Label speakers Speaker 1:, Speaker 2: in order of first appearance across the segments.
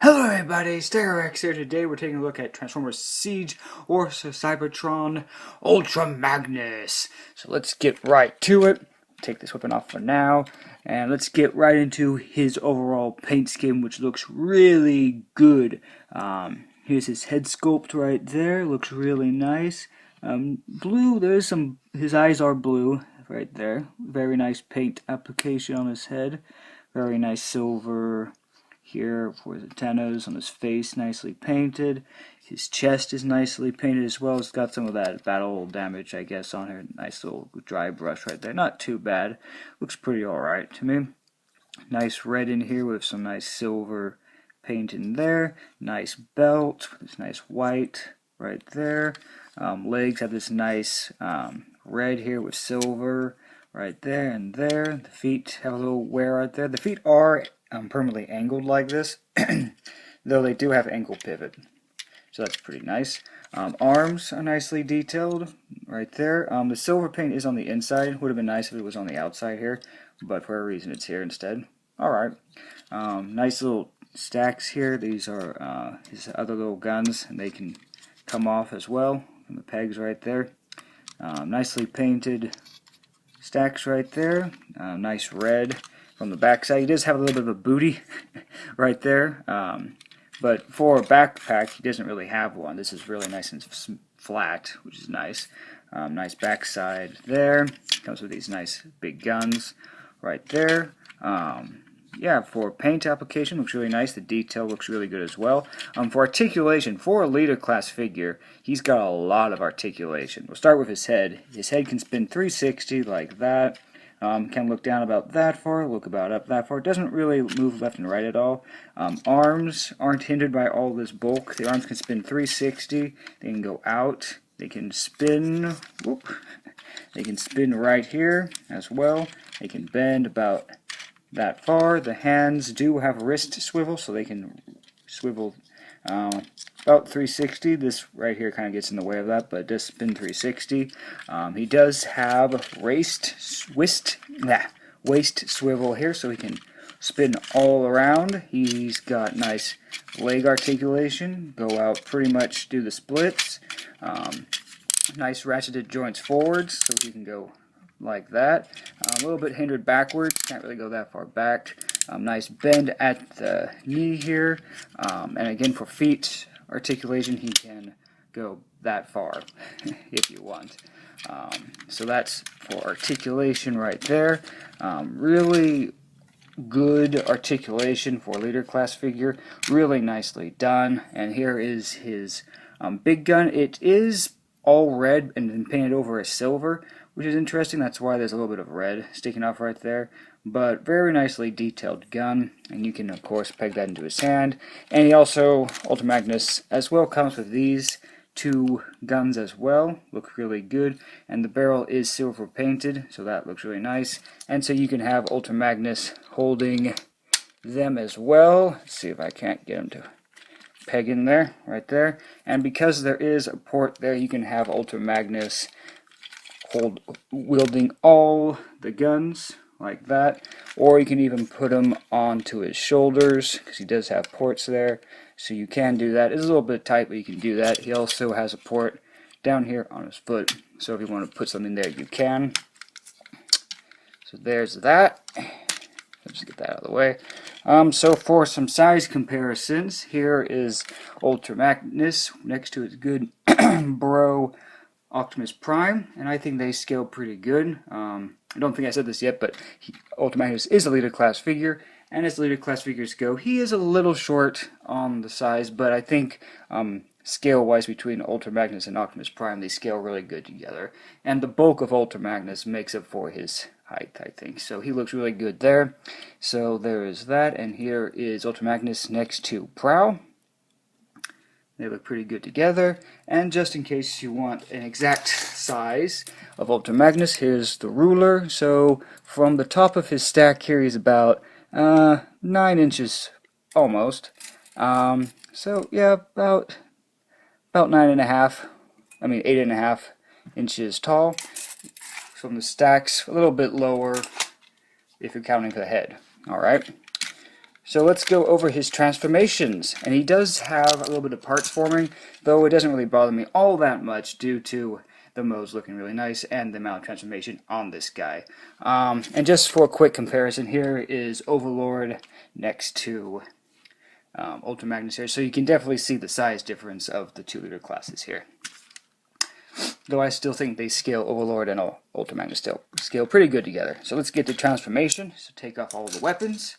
Speaker 1: Hello everybody, Stereox here. Today we're taking a look at Transformers Siege or Cybertron Ultra Magnus. So let's get right to it. Take this weapon off for now, and let's get right into his overall paint scheme, which looks really good. Here's his head sculpt right there, looks really nice. Blue, his eyes are blue right there. Very nice paint application on his head. Very nice silver here for his antennas on his face, nicely painted. His chest is nicely painted as well. It's got some of that battle damage, I guess, on here. Nice little dry brush right there. Not too bad. Looks pretty alright to me. Nice red in here with some nice silver paint in there. Nice belt with this nice white right there. Legs have this nice red here with silver right there and there. The feet have a little wear right there. The feet are permanently angled like this, though they do have ankle pivot, so that's pretty nice. Arms are nicely detailed right there. The silver paint is on the inside. Would have been nice if it was on the outside here, but for a reason it's here instead. Alright. Nice little stacks here. These are his other little guns, and they can come off as well from the pegs right there. Nicely painted stacks right there. Nice red from the back side. He does have a little bit of a booty right there, but for a backpack he doesn't really have one. This is really nice and flat, which is nice. Nice backside there. Comes with these nice big guns right there. Yeah, for paint application, looks really nice. The detail looks really good as well. For articulation, for a leader class figure, he's got a lot of articulation. We'll start with his head. His head can spin 360 like that. Can look down about that far, look about up that far. Doesn't really move left and right at all. Arms aren't hindered by all this bulk. The arms can spin 360. They can go out. They can spin. Whoop. They can spin right here as well. They can bend about that far. The hands do have wrist swivel, so they can swivel about 360. This right here kind of gets in the way of that, but it does spin 360. He does have waist swivel here, so he can spin all around. He's got nice leg articulation, go out pretty much, do the splits. Nice ratcheted joints forwards, so he can go like that. A little bit hindered backwards, can't really go that far back. Nice bend at the knee here, and again for feet articulation he can go that far if you want. So that's for articulation right there. Really good articulation for a leader class figure, really nicely done. And here is his big gun. It is all red and then painted over as silver, which is interesting. That's why there's a little bit of red sticking off right there. But very nicely detailed gun, and you can of course peg that into his hand. And he also, Ultra Magnus as well, comes with these two guns as well. Look really good, and the barrel is silver painted, so that looks really nice. And so you can have Ultra Magnus holding them as well. Let's see if I can't get him to peg in there, right there. And because there is a port there, you can have Ultra Magnus wielding all the guns like that, or you can even put them onto his shoulders because he does have ports there, so you can do that. It's a little bit tight, but you can do that. He also has a port down here on his foot, so if you want to put something there, you can. So there's that. Let's just get that out of the way. So for some size comparisons, here is Ultra Magnus next to his good bro Optimus Prime, and I think they scale pretty good. I don't think I said this yet, but Ultra Magnus is a leader class figure, and as leader class figures go, he is a little short on the size, but I think scale-wise between Ultra Magnus and Optimus Prime, they scale really good together. And the bulk of Ultra Magnus makes up for his height, I think. So he looks really good there. So there is that, and here is Ultra Magnus next to Prowl. They look pretty good together. And just in case you want an exact size of Ultra Magnus, here's the ruler. So from the top of his stack here, he's about 9 inches almost. So yeah, about 9.5. I mean 8.5 inches tall. From the stacks, a little bit lower if you're counting the head. Alright. So let's go over his transformations. And he does have a little bit of parts forming, though it doesn't really bother me all that much due to the modes looking really nice and the amount of transformation on this guy. And just for a quick comparison, here is Overlord next to Ultra Magnus here. So you can definitely see the size difference of the two leader classes here. Though I still think they scale Overlord and Ultra Magnus still scale pretty good together. So let's get to transformation. So take off all the weapons.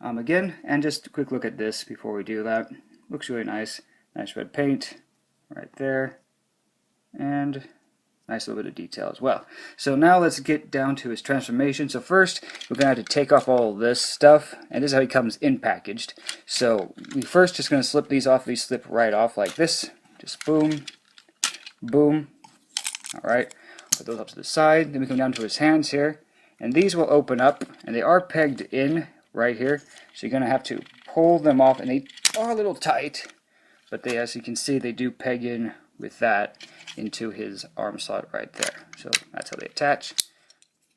Speaker 1: Again, and just a quick look at this before we do that. Looks really nice. Nice red paint right there. And nice little bit of detail as well. So now let's get down to his transformation. So first, we're going to have to take off all this stuff. And this is how he comes in packaged. So we first just going to slip these off. These slip right off like this. Just boom, boom. Alright, put those up to the side. Then we come down to his hands here. And these will open up. And they are pegged in right here, so you're going to have to pull them off, and they are a little tight, but they, as you can see, they do peg in with that into his arm slot right there. So that's how they attach.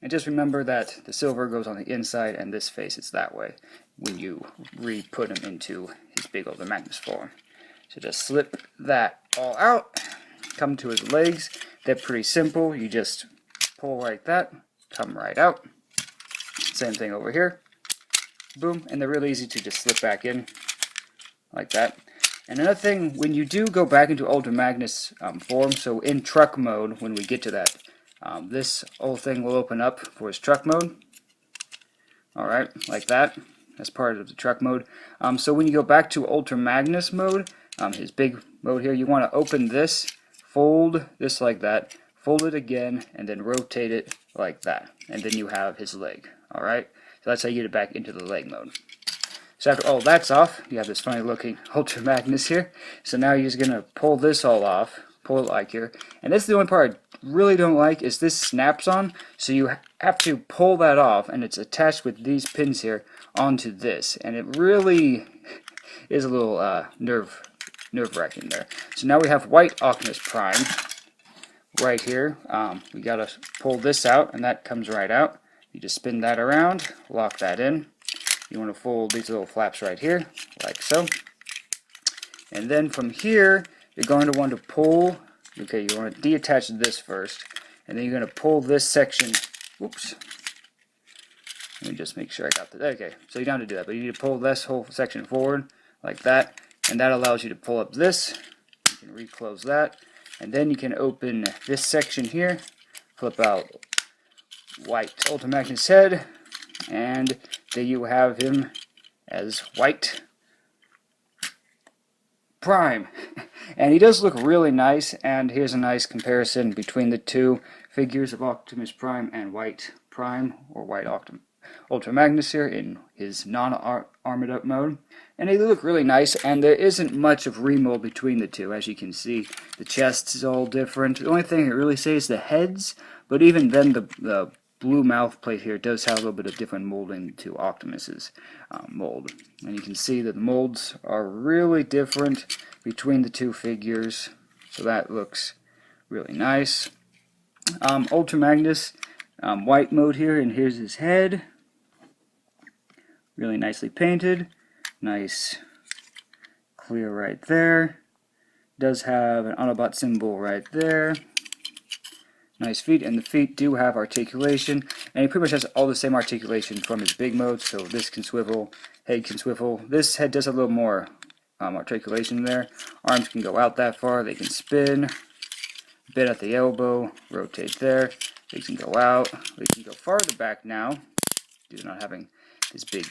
Speaker 1: And just remember that the silver goes on the inside, and this faces that way when you re-put him into his big old Magnus form. So just slip that all out, come to his legs. They're pretty simple. You just pull like that, come right out. Same thing over here. Boom, and they're really easy to just slip back in like that. And another thing, when you do go back into Ultra Magnus form, so in truck mode, when we get to that, this whole thing will open up for his truck mode. Alright, like that. That's part of the truck mode. So when you go back to Ultra Magnus mode, his big mode here, you want to open this, fold this like that, fold it again, and then rotate it like that. And then you have his leg. Alright? So that's how you get it back into the leg mode. So after all that's off, you have this funny looking Ultra Magnus here. So now you're just going to pull this all off, pull it like here. And this is the only part I really don't like, is this snaps on. So you have to pull that off, and it's attached with these pins here onto this. And it really is a little nerve-wracking there. So now we have white Optimus Prime right here. We got to pull this out, and that comes right out. You just spin that around, lock that in. You want to fold these little flaps right here, like so. And then from here, you're going to want to pull, okay, you want to deattach this first, and then you're going to pull this section, whoops. Let me just make sure I got that. Okay, so you don't have to do that, but you need to pull this whole section forward, like that, and that allows you to pull up this. You can reclose that, and then you can open this section here, flip out white Ultra Magnus head, and there you have him as white Prime. And he does look really nice, and here's a nice comparison between the two figures of Optimus Prime and White Prime, or White Ultra Magnus here in his non-armored up mode. And they look really nice, and there isn't much of remold between the two. As you can see, the chest is all different. The only thing I really say is the heads, but even then the blue mouth plate here does have a little bit of different molding to Optimus's mold. And you can see that the molds are really different between the two figures, so that looks really nice. Ultra Magnus, white mode here, and here's his head. Really nicely painted. Nice clear right there. Does have an Autobot symbol right there. Nice feet, and the feet do have articulation, and he pretty much has all the same articulation from his big mode, so this can swivel, head can swivel. This head does have a little more articulation there. Arms can go out that far, they can spin, a bit at the elbow, rotate there, they can go out, they can go farther back now, due to not having this big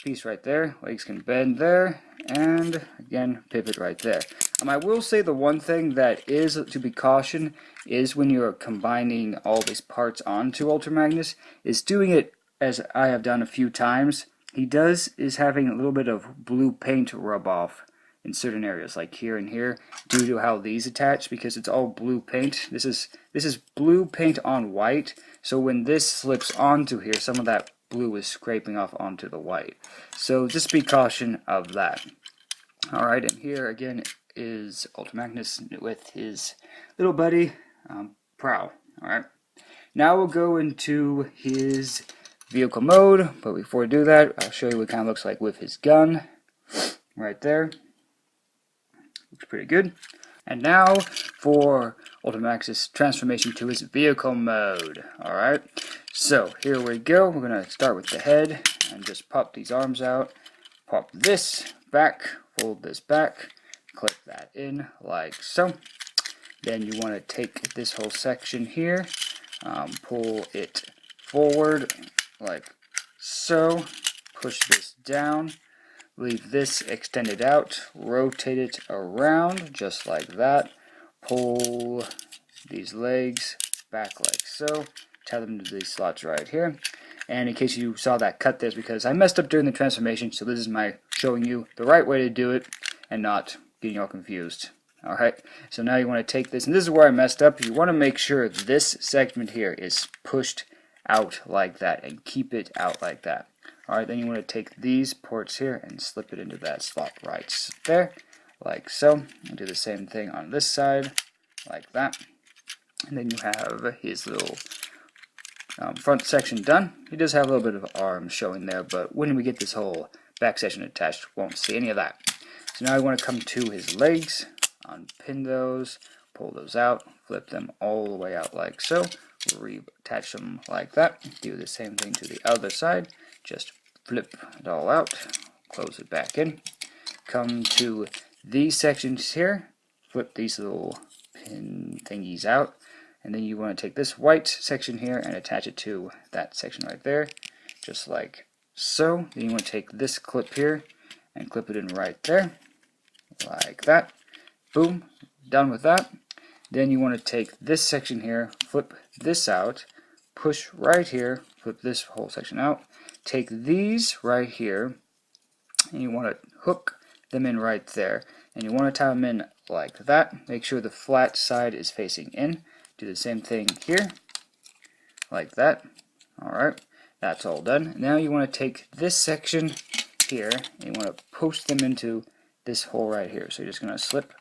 Speaker 1: piece right there. Legs can bend there, and again, pivot right there. I will say the one thing that is to be cautioned is when you're combining all these parts onto Ultra Magnus, is doing it as I have done a few times. He is having a little bit of blue paint rub off in certain areas, like here and here, due to how these attach, because it's all blue paint. This is blue paint on white, so when this slips onto here, some of that blue is scraping off onto the white. So just be caution of that. Alright, and here again is Ultra Magnus with his little buddy, Prow. Alright, now we'll go into his vehicle mode, but before we do that, I'll show you what it kind of looks like with his gun right there. Looks pretty good. And now for Ultra Magnus' transformation to his vehicle mode. Alright, so here we go. We're going to start with the head and just pop these arms out. Pop this back, fold this back, clip that in like so. Then you want to take this whole section here, pull it forward like so, push this down, leave this extended out, rotate it around just like that, pull these legs back like so, tie them to these slots right here. And in case you saw that cut, there's because I messed up during the transformation, so this is my showing you the right way to do it and not getting all confused. Alright, so now you want to take this, and this is where I messed up. You want to make sure this segment here is pushed out like that and keep it out like that. Alright, then you want to take these ports here and slip it into that slot right there, like so. And do the same thing on this side, like that. And then you have his little front section done. He does have a little bit of arms showing there, but when we get this whole back section attached, won't see any of that. So now I want to come to his legs, unpin those, pull those out, flip them all the way out like so, reattach them like that. Do the same thing to the other side, just flip it all out, close it back in. Come to these sections here, flip these little pin thingies out, and then you want to take this white section here and attach it to that section right there, just like so. Then you want to take this clip here and clip it in right there, like that. Boom, done with that. Then you want to take this section here, flip this out, push right here, flip this whole section out, take these right here, and you want to hook them in right there. And you want to tie them in like that. Make sure the flat side is facing in. Do the same thing here, like that. Alright, that's all done. Now you want to take this section here, and you want to post them into this hole right here. So you're just going to slip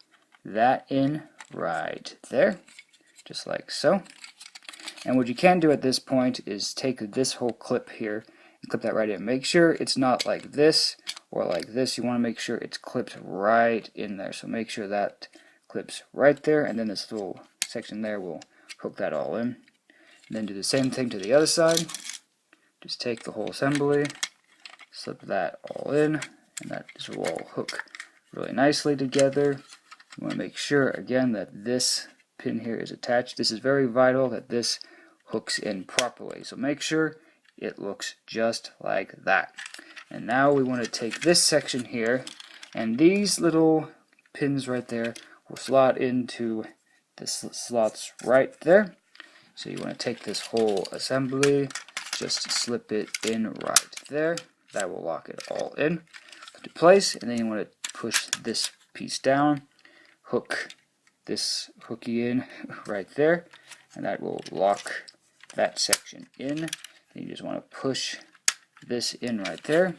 Speaker 1: that in right there, just like so. And what you can do at this point is take this whole clip here and clip that right in. Make sure it's not like this or like this. You want to make sure it's clipped right in there. So make sure that clips right there, and then this little section there will hook that all in. And then do the same thing to the other side. Just take the whole assembly, slip that all in, and that will all hook really nicely together. You want to make sure again that this pin here is attached. This is very vital that this hooks in properly. So make sure it looks just like that. And now we want to take this section here, and these little pins right there will slot into the slots right there. So you want to take this whole assembly, just slip it in right there. That will lock it all in to place, and then you want to push this piece down, hook this hooky in right there, and that will lock that section in. Then you just want to push this in right there.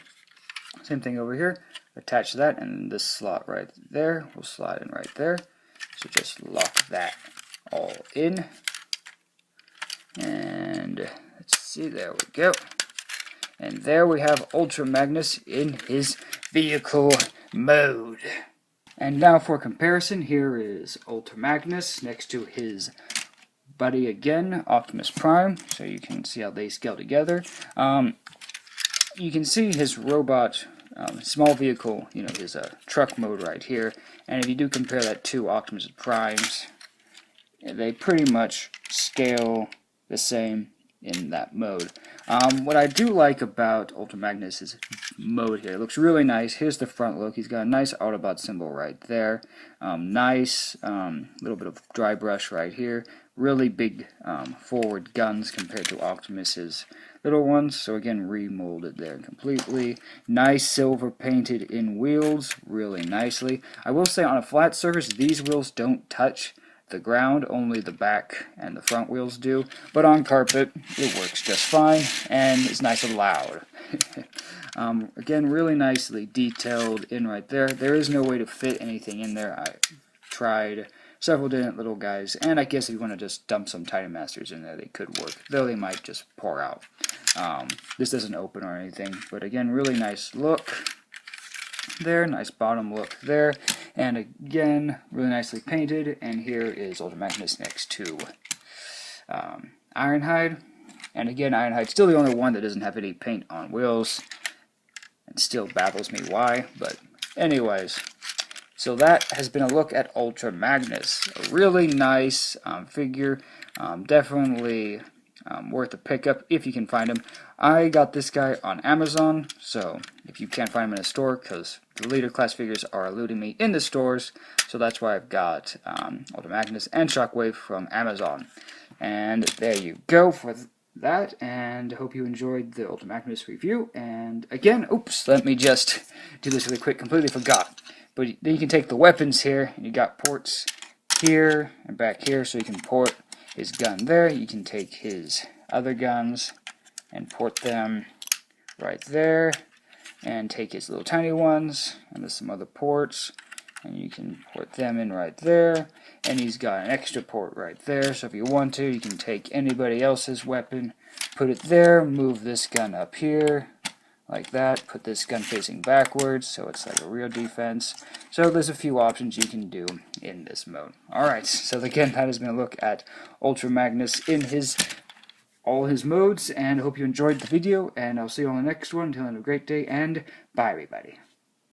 Speaker 1: Same thing over here. Attach that, and this slot right there will slide in right there. So just lock that all in. And let's see, there we go. And there we have Ultra Magnus in his vehicle mode. And now for comparison, here is Ultra Magnus next to his buddy again, Optimus Prime, so you can see how they scale together. You can see his robot, small vehicle, his truck mode right here, and if you do compare that to Optimus Prime's, they pretty much scale the same in that mode. What I do like about Ultra Magnus' mode here, it looks really nice. Here's the front look. He's got a nice Autobot symbol right there. Nice little bit of dry brush right here. Really big forward guns compared to Optimus's little ones. So again, remolded there completely. Nice silver painted in wheels, really nicely. I will say on a flat surface, these wheels don't touch the ground, only the back and the front wheels do, but on carpet it works just fine and it's nice and loud. Again, really nicely detailed in right there. There is no way to fit anything in there. I tried several different little guys, and I guess if you want to just dump some Titan Masters in there, they could work, though they might just pour out. This doesn't open or anything, but again, really nice look there, nice bottom look there, and again, really nicely painted. And here is Ultra Magnus next to Ironhide, and again, Ironhide's still the only one that doesn't have any paint on wheels, and still baffles me why, but anyways. So that has been a look at Ultra Magnus. A really nice figure, definitely worth a pickup if you can find him. I got this guy on Amazon, so if you can't find him in a store, because the leader class figures are eluding me in the stores, so that's why I've got Ultra Magnus and Shockwave from Amazon. And there you go for that, and hope you enjoyed the Ultra Magnus review. And again, oops, let me just do this really quick, completely forgot. But then you can take the weapons here, and you got ports here and back here, so you can port his gun there. You can take his other guns and port them right there, and take his little tiny ones, and there's some other ports, and you can port them in right there. And he's got an extra port right there, so if you want to, you can take anybody else's weapon, put it there, move this gun up here, like that, put this gun facing backwards, so it's like a real defense. So there's a few options you can do in this mode. Alright, so again, that has been a look at Ultra Magnus in all his modes, and I hope you enjoyed the video, and I'll see you on the next one. Until then, have a great day, and bye everybody.